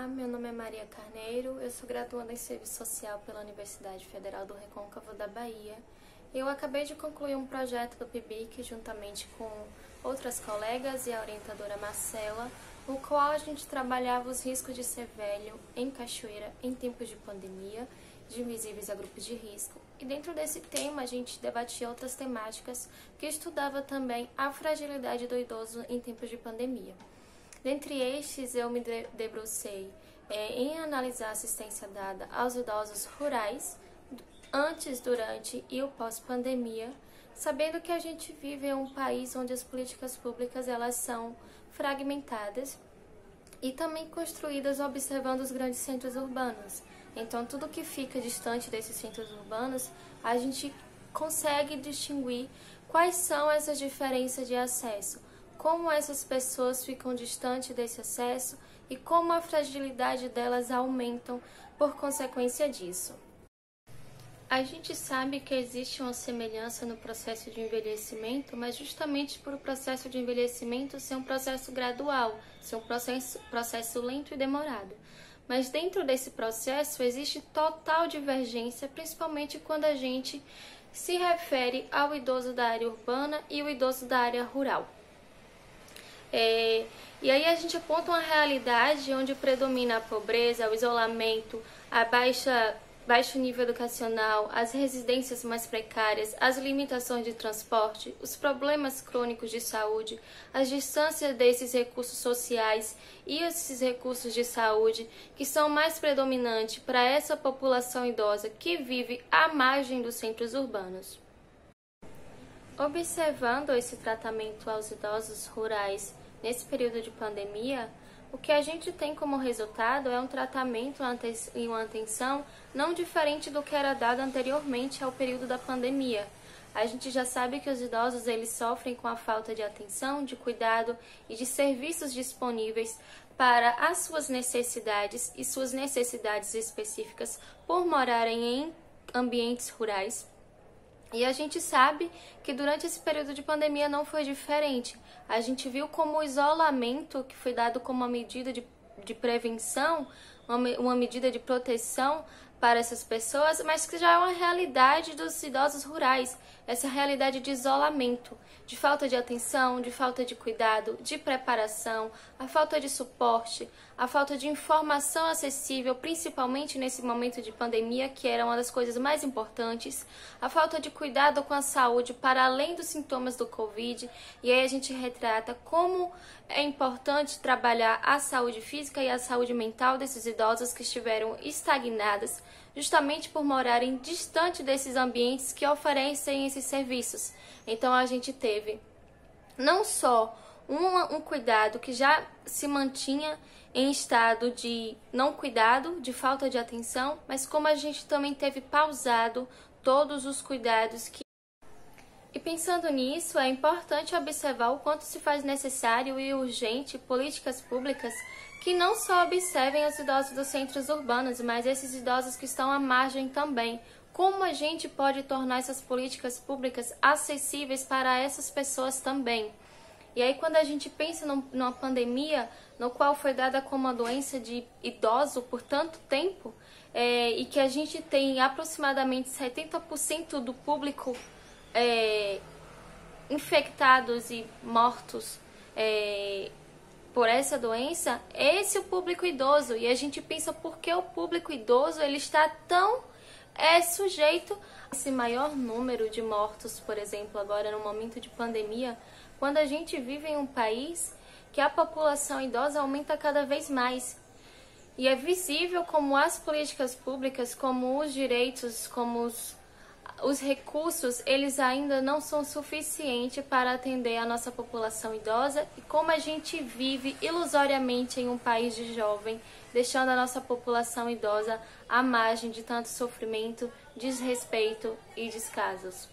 Olá, meu nome é Maria Carneiro, eu sou graduanda em Serviço Social pela Universidade Federal do Recôncavo da Bahia. Eu acabei de concluir um projeto do PIBIC juntamente com outras colegas e a orientadora Marcela, no qual a gente trabalhava os riscos de ser velho em Cachoeira em tempos de pandemia, de invisíveis a grupos de risco. E dentro desse tema a gente debatia outras temáticas que estudava também a fragilidade do idoso em tempos de pandemia. Dentre estes, eu me debrucei em analisar a assistência dada aos idosos rurais antes, durante e o pós-pandemia, sabendo que a gente vive em um país onde as políticas públicas elas são fragmentadas e também construídas observando os grandes centros urbanos. Então, tudo que fica distante desses centros urbanos, a gente consegue distinguir quais são essas diferenças de acesso, como essas pessoas ficam distantes desse acesso e como a fragilidade delas aumentam por consequência disso. A gente sabe que existe uma semelhança no processo de envelhecimento, mas justamente por o processo de envelhecimento ser um processo gradual, ser um processo lento e demorado. Mas dentro desse processo existe total divergência, principalmente quando a gente se refere ao idoso da área urbana e o idoso da área rural. E aí a gente aponta uma realidade onde predomina a pobreza, o isolamento, a baixo nível educacional, as residências mais precárias, as limitações de transporte, os problemas crônicos de saúde, as distâncias desses recursos sociais e esses recursos de saúde que são mais predominantes para essa população idosa que vive à margem dos centros urbanos. Observando esse tratamento aos idosos rurais nesse período de pandemia, o que a gente tem como resultado é um tratamento e uma atenção não diferente do que era dado anteriormente ao período da pandemia. A gente já sabe que os idosos eles sofrem com a falta de atenção, de cuidado e de serviços disponíveis para as suas necessidades e suas necessidades específicas por morarem em ambientes rurais. E a gente sabe que durante esse período de pandemia não foi diferente. A gente viu como o isolamento, que foi dado como uma medida de prevenção, uma medida de proteção para essas pessoas, mas que já é uma realidade dos idosos rurais, essa realidade de isolamento, de falta de atenção, de falta de cuidado, de preparação, a falta de suporte, a falta de informação acessível, principalmente nesse momento de pandemia, que era uma das coisas mais importantes, a falta de cuidado com a saúde para além dos sintomas do Covid, e aí a gente retrata como é importante trabalhar a saúde física e a saúde mental desses idosos que estiveram estagnadas, justamente por morarem distante desses ambientes que oferecem esses serviços. Então a gente teve não só um cuidado que já se mantinha em estado de não cuidado, de falta de atenção, mas como a gente também teve pausado todos os cuidados que... E pensando nisso, é importante observar o quanto se faz necessário e urgente políticas públicas que não só observem os idosos dos centros urbanos, mas esses idosos que estão à margem também. Como a gente pode tornar essas políticas públicas acessíveis para essas pessoas também? E aí quando a gente pensa numa pandemia, no qual foi dada como uma doença de idoso por tanto tempo, e que a gente tem aproximadamente 70% do público infectados e mortos por essa doença, esse é o público idoso. E a gente pensa por que o público idoso ele está tão sujeito a esse maior número de mortos, por exemplo, agora no momento de pandemia, quando a gente vive em um país que a população idosa aumenta cada vez mais. E é visível como as políticas públicas, como os direitos, como os recursos, eles ainda não são suficientes para atender a nossa população idosa e como a gente vive ilusoriamente em um país de jovem, deixando a nossa população idosa à margem de tanto sofrimento, desrespeito e descasos.